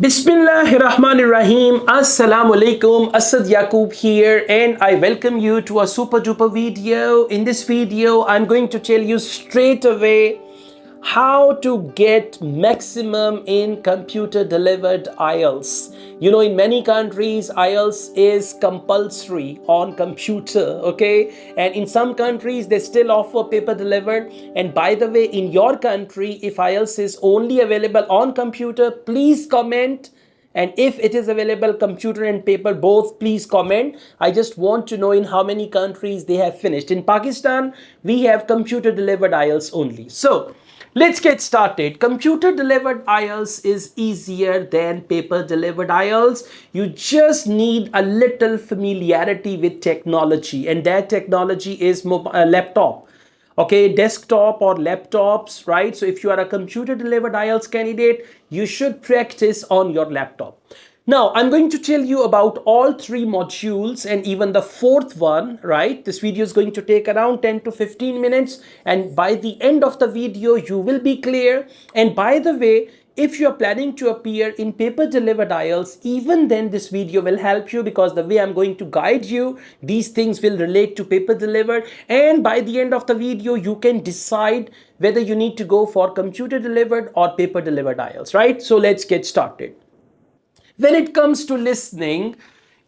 Bismillahirrahmanirrahim. Assalamu alaikum. Asad Yaqub here, and I welcome you to a super duper video. In this video, I'm going to tell you straight away how to get maximum in computer delivered IELTS. You know, in many countries, IELTS is compulsory on computer, okay? And in some countries, they still offer paper delivered. And by the way, in your country, if IELTS is only available on computer, please comment. And if it is available computer and paper both, please comment. I just want to know in how many countries they have finished. In Pakistan, we have computer delivered IELTS only. So let's get started. Computer delivered IELTS is easier than paper delivered IELTS. You just need a little familiarity with technology, and that technology is laptop, okay, desktop or laptops, right? So if you are a computer delivered IELTS candidate, you should practice on your laptop. Now I'm going to tell you about all three modules and even the fourth one, right? This video is going to take around 10 to 15 minutes, and by the end of the video you will be clear. And by the way, if you are planning to appear in paper delivered IELTS, even then this video will help you, because the way I'm going to guide you, these things will relate to paper delivered. And by the end of the video, you can decide whether you need to go for computer delivered or paper delivered IELTS, right? So let's get started. When it comes to listening,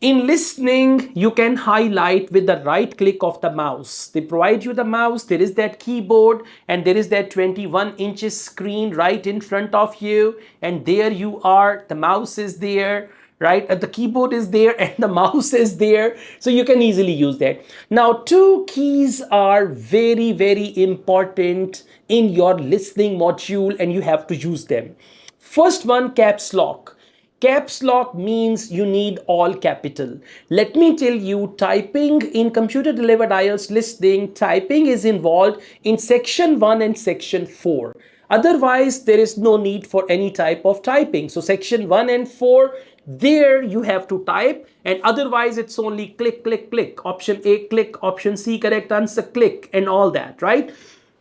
in listening, you can highlight with the right click of the mouse. They provide you the mouse, there is that keyboard, and there is that 21 inches screen right in front of you. And there you are, the mouse is there, right? The keyboard is there and the mouse is there. So you can easily use that. Now, two keys are very, very important in your listening module, and you have to use them. First one, caps lock. Caps lock means you need all capital. Let me tell you, typing in computer delivered IELTS listening, typing is involved in section 1 and section 4. Otherwise, there is no need for any type of typing. So section 1 and 4, there you have to type, and otherwise it's only click, click, click. Option A, click. Option C, correct answer, click, and all that, right?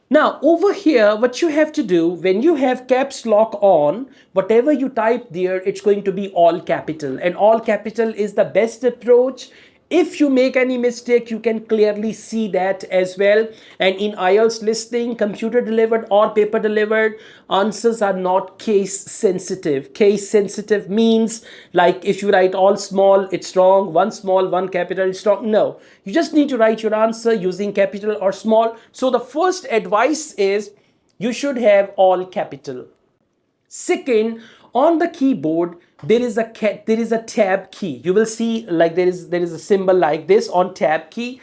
Now, over here, what you have to do when you have caps lock on, whatever you type there, it's going to be all capital, and all capital is the best approach. If you make any mistake, you can clearly see that as well. And in IELTS listening, computer delivered or paper delivered, answers are not case sensitive. Case sensitive means, like, if you write all small, it's wrong. One small, one capital, it's wrong. No, you just need to write your answer using capital or small. So the first advice is you should have all capital. Second, on the keyboard, there is a tab key. You will see, like, there is a symbol like this on tab key.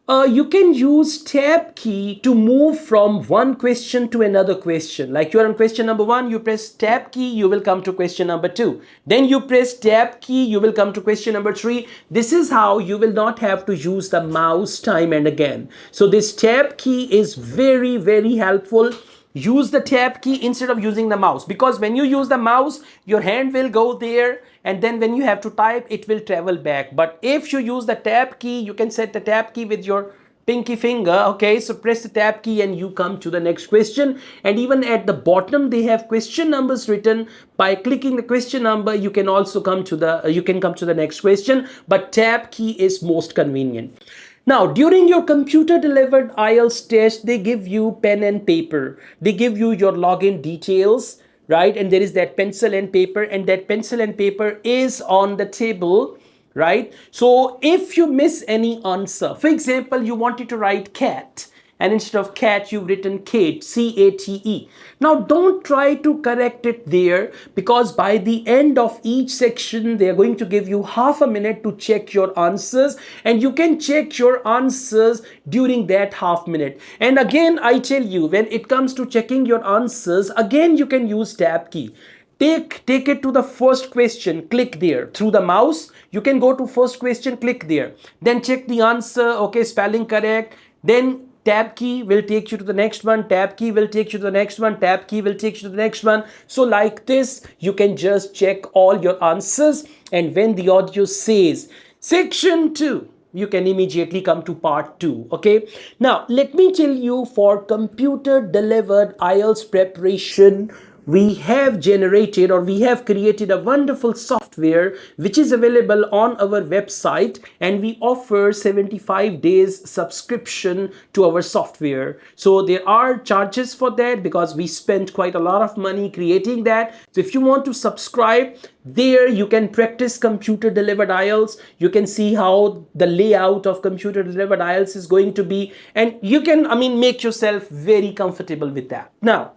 You can use tab key to move from one question to another question. Like, you are on question number 1, you press tab key, you will come to question number 2. Then you press tab key, you will come to question number 3. This is how you will not have to use the mouse time and again. So this tab key is very, very helpful. Use the tab key instead of using the mouse, because when you use the mouse, your hand will go there, and then when you have to type, it will travel back. But if you use the tab key, you can set the tab key with your pinky finger, okay? So press the tab key and you come to the next question. And even at the bottom, they have question numbers written. By clicking the question number, you can also come to the next question, but tab key is most convenient. Now, during your computer delivered IELTS test, they give you pen and paper. They give you your login details, right? And there is that pencil and paper, and that pencil and paper is on the table, right? So if you miss any answer, for example, you wanted to write cat, and instead of cat, you've written Kate, C-A-T-E. Now, don't try to correct it there, because by the end of each section, they are going to give you half a minute to check your answers, and you can check your answers during that half minute. And again, I tell you, when it comes to checking your answers, again, you can use tab key. Take it to the first question, click there. Through the mouse, you can go to first question, click there. Then check the answer, okay, spelling correct. Then tab key will take you to the next one, tab key will take you to the next one, tab key will take you to the next one. So like this, you can just check all your answers, and when the audio says section 2, you can immediately come to part 2, okay? Now, let me tell you, for computer delivered IELTS preparation, we have generated or we have created a wonderful software which is available on our website, and we offer 75 days subscription to our software. So there are charges for that because we spent quite a lot of money creating that. So if you want to subscribe, there you can practice computer delivered IELTS. You can see how the layout of computer delivered IELTS is going to be, and you can, make yourself very comfortable with that. Now,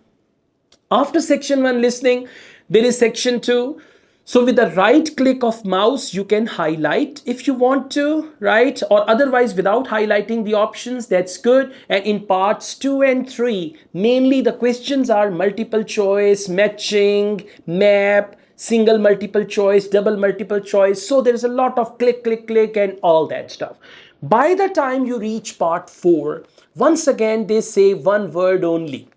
after section 1 listening, there is section 2. So with the right click of mouse, you can highlight if you want to, right? Or otherwise, without highlighting the options, that's good. And in parts 2 and 3, mainly the questions are multiple choice, matching, map, single multiple choice, double multiple choice. So there's a lot of click, click, click and all that stuff. By the time you reach part 4, once again, they say one word only.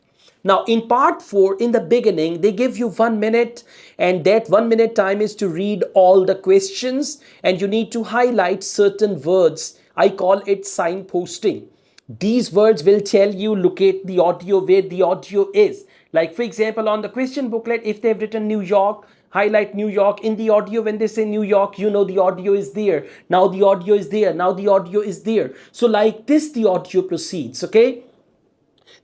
Now, in part 4, in the beginning, they give you 1 minute, and that 1 minute time is to read all the questions, and you need to highlight certain words. I call it signposting. These words will tell you, locate the audio where the audio is. Like, for example, on the question booklet, if they've written New York, highlight New York. In the audio, when they say New York, you know the audio is there. Now the audio is there. Now the audio is there. So like this, the audio proceeds, okay?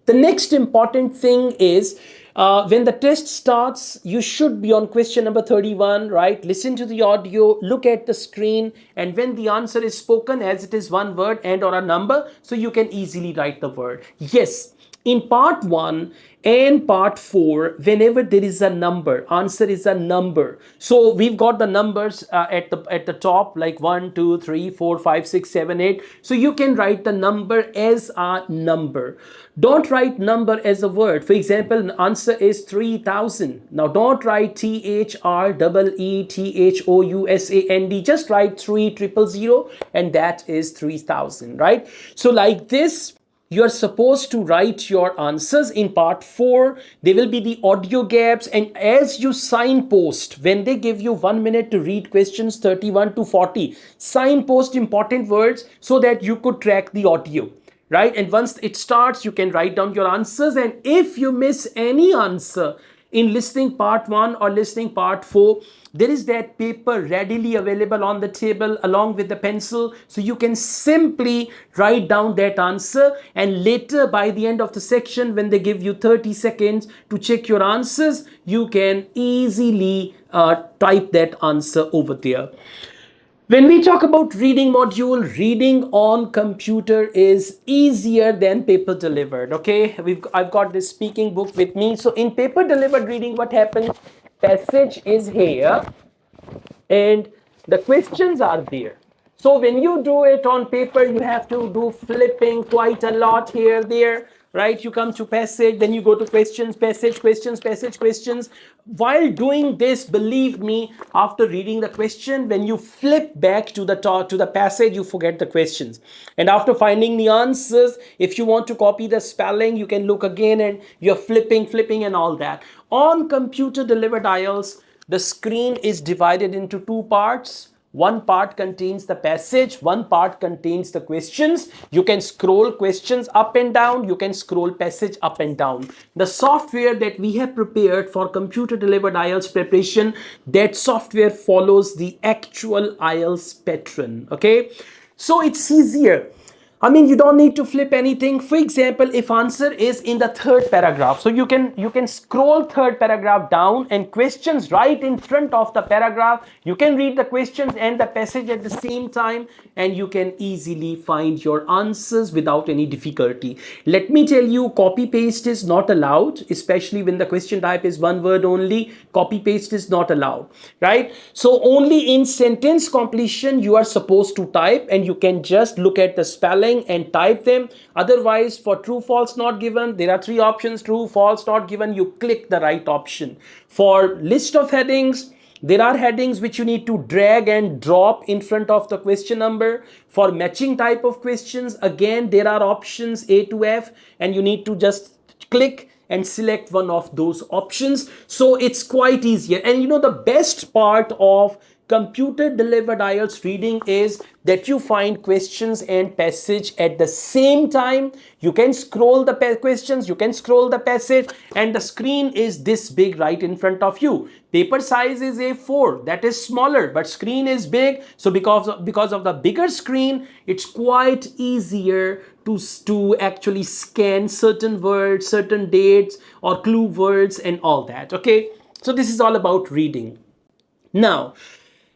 The next important thing is when the test starts, you should be on question number 31, right? Listen to the audio, look at the screen, and when the answer is spoken, as it is one word and or a number, so you can easily write the word. Yes, in part 1 and part 4, whenever there is a number, answer is a number. So we've got the numbers at the top, like 1, 2, 3, 4, 5, 6, 7, 8. So you can write the number as a number. Don't write number as a word. For example, the answer is 3000. Now don't write THREETHOUSAND. Just write 3000 and that is 3000, right? So like this, you are supposed to write your answers. In part 4, there will be the audio gaps, and as you signpost, when they give you 1 minute to read questions 31 to 40, signpost important words so that you could track the audio, right? And once it starts, you can write down your answers, and if you miss any answer in listening part 1 or listening part 4, there is that paper readily available on the table along with the pencil, so you can simply write down that answer, and later by the end of the section, when they give you 30 seconds to check your answers, you can easily type that answer over there. When we talk about reading module, reading on computer is easier than paper delivered, okay? I've got this speaking book with me. So in paper delivered reading, what happens? Passage is here and the questions are there. So when you do it on paper, you have to do flipping quite a lot here, there, right? You come to passage, then you go to questions, passage, questions, passage, questions. While doing this, believe me, after reading the question, when you flip back to the top, to the passage, you forget the questions. And after finding the answers, if you want to copy the spelling, you can look again and you're flipping and all that. On computer delivered IELTS, the screen is divided into 2 parts. One part contains the passage, one part contains the questions. You can scroll questions up and down, you can scroll passage up and down. The software that we have prepared for computer delivered IELTS preparation, that software follows the actual IELTS pattern, okay? So it's easier. You don't need to flip anything. For example, if answer is in the 3rd paragraph, so you can scroll 3rd paragraph down and questions right in front of the paragraph. You can read the questions and the passage at the same time, and you can easily find your answers without any difficulty. Let me tell you, copy paste is not allowed, especially when the question type is one word only. Copy paste is not allowed, right? So only in sentence completion you are supposed to type, and you can just look at the spelling and type them. Otherwise, for true false not given, there are 3 options. True false not given, you click the right option. For list of headings, there are headings which you need to drag and drop in front of the question number. For matching type of questions, again there are options A to F, and you need to just click and select one of those options. So it's quite easier. And the best part of Computer delivered IELTS reading is that you find questions and passage at the same time. You can scroll the questions, you can scroll the passage, and the screen is this big right in front of you. Paper size is A4, that is smaller, but screen is big. So because of the bigger screen, it's quite easier to actually scan certain words, certain dates, or clue words and all that. Okay, so this is all about reading. Now,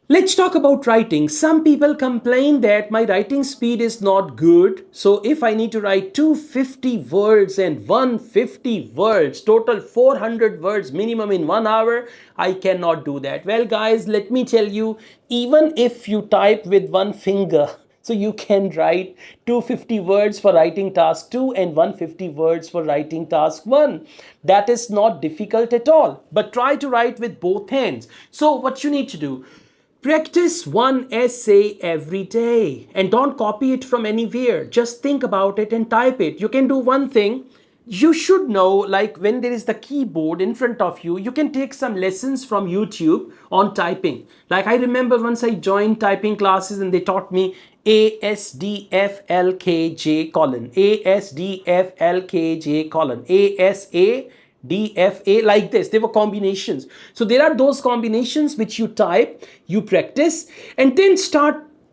let's talk about writing. Some people complain that my writing speed is not good. So if I need to write 250 words and 150 words, total 400 words minimum in 1 hour, I cannot do that. Well, guys, let me tell you, even if you type with one finger, so you can write 250 words for writing task 2 and 150 words for writing task 1. That is not difficult at all. But try to write with both hands. So what you need to do, practice one essay every day and don't copy it from anywhere. Just think about it and type it. You can do one thing. You should know, like when there is the keyboard in front of you, you can take some lessons from YouTube on typing. Like I remember once I joined typing classes and they taught me ASDFLKJ colon, ASDFLKJ colon, ASA DFA, like this. They were combinations. So there are those combinations which you type, you practice, and then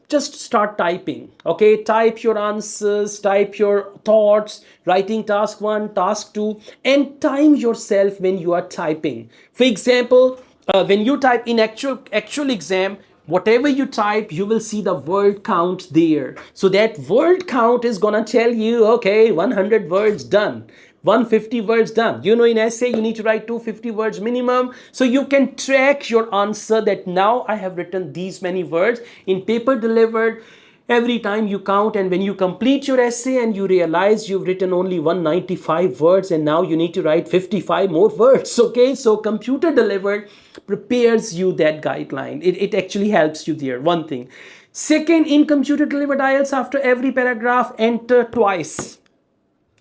just start typing. Okay, type your answers, type your thoughts, writing task 1, task 2, and time yourself when you are typing. For example, when you type in actual exam, whatever you type, you will see the word count there. So that word count is gonna tell you, okay, 100 words done, 150 words done. You know, in essay, you need to write 250 words minimum. So you can track your answer that now I have written these many words. In paper delivered, every time you count, and when you complete your essay and you realize you've written only 195 words and now you need to write 55 more words. Okay, so computer delivered prepares you that guideline. It actually helps you there. One thing. Second, in computer delivered IELTS, after every paragraph, enter twice.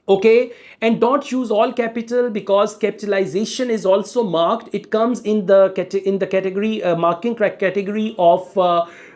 Okay, and don't use all capital because capitalization is also marked. It comes in the category marking category of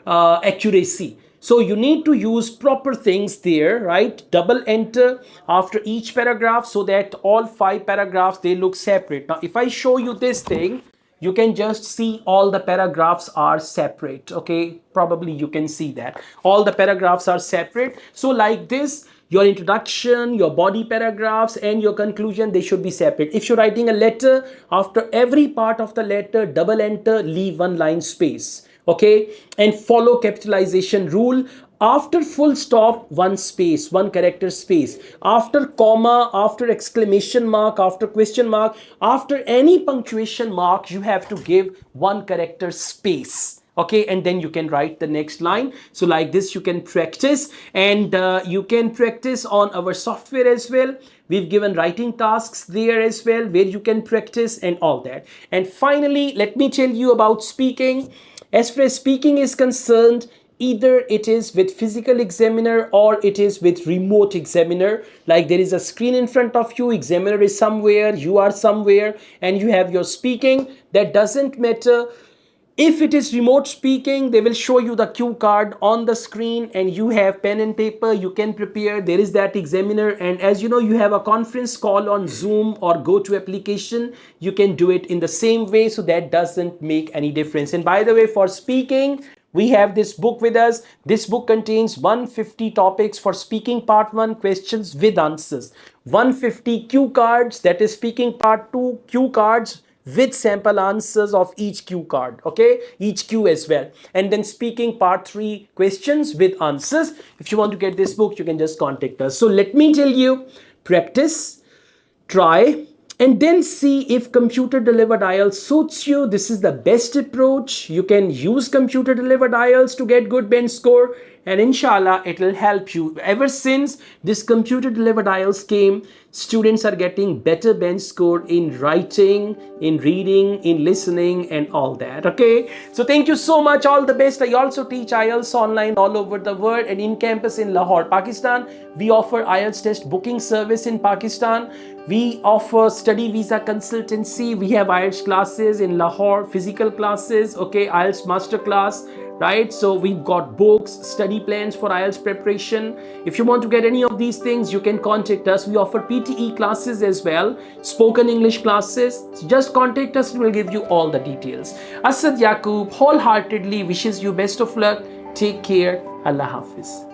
accuracy. So you need to use proper things there, right? Double enter after each paragraph so that all 5 paragraphs, they look separate. Now if I show you this thing, you can just see all the paragraphs are separate. Okay, probably you can see that all the paragraphs are separate. So like this, your introduction, your body paragraphs, and your conclusion, they should be separate. If you're writing a letter, after every part of the letter, double enter, leave 1 line space. Okay, and follow capitalization rule. After full stop, 1 space, 1 character space. After comma, after exclamation mark, after question mark, after any punctuation mark, you have to give 1 character space. Okay, and then you can write the next line. So like this you can practice, and you can practice on our software as well. We've given writing tasks there as well where you can practice and all that. And finally, let me tell you about speaking. As far as speaking is concerned, either it is with physical examiner or it is with remote examiner. Like there is a screen in front of you, examiner is somewhere, you are somewhere, and you have your speaking. That doesn't matter. If it is remote speaking, they will show you the cue card on the screen and you have pen and paper, you can prepare. There is that examiner, and as you know, you have a conference call on Zoom or go to application, you can do it in the same way. So that doesn't make any difference. And by the way, for speaking, we have this book with us. This book contains 150 topics for speaking part 1, questions with answers. 150 cue cards, that is speaking part 2, cue cards with sample answers of each cue card. Okay, each cue as well. And then speaking part 3, questions with answers. If you want to get this book, you can just contact us. So let me tell you, practice, try, and then see if computer delivered IELTS suits you. This is the best approach. You can use computer delivered IELTS to get good bench score, and inshallah it will help you. Ever since this computer delivered IELTS came, students are getting better bench score in writing, in reading, in listening, and all that. Okay, so thank you so much. All the best. I also teach IELTS online all over the world and in campus in Lahore, Pakistan. We offer IELTS test booking service in Pakistan. We offer study visa consultancy. We have IELTS classes in Lahore, physical classes, okay, IELTS master class, right? So we've got books, study plans for IELTS preparation. If you want to get any of these things, you can contact us. We offer PTE classes as well, spoken English classes. So just contact us and we'll give you all the details. Asad Yaqub wholeheartedly wishes you best of luck. Take care. Allah Hafiz.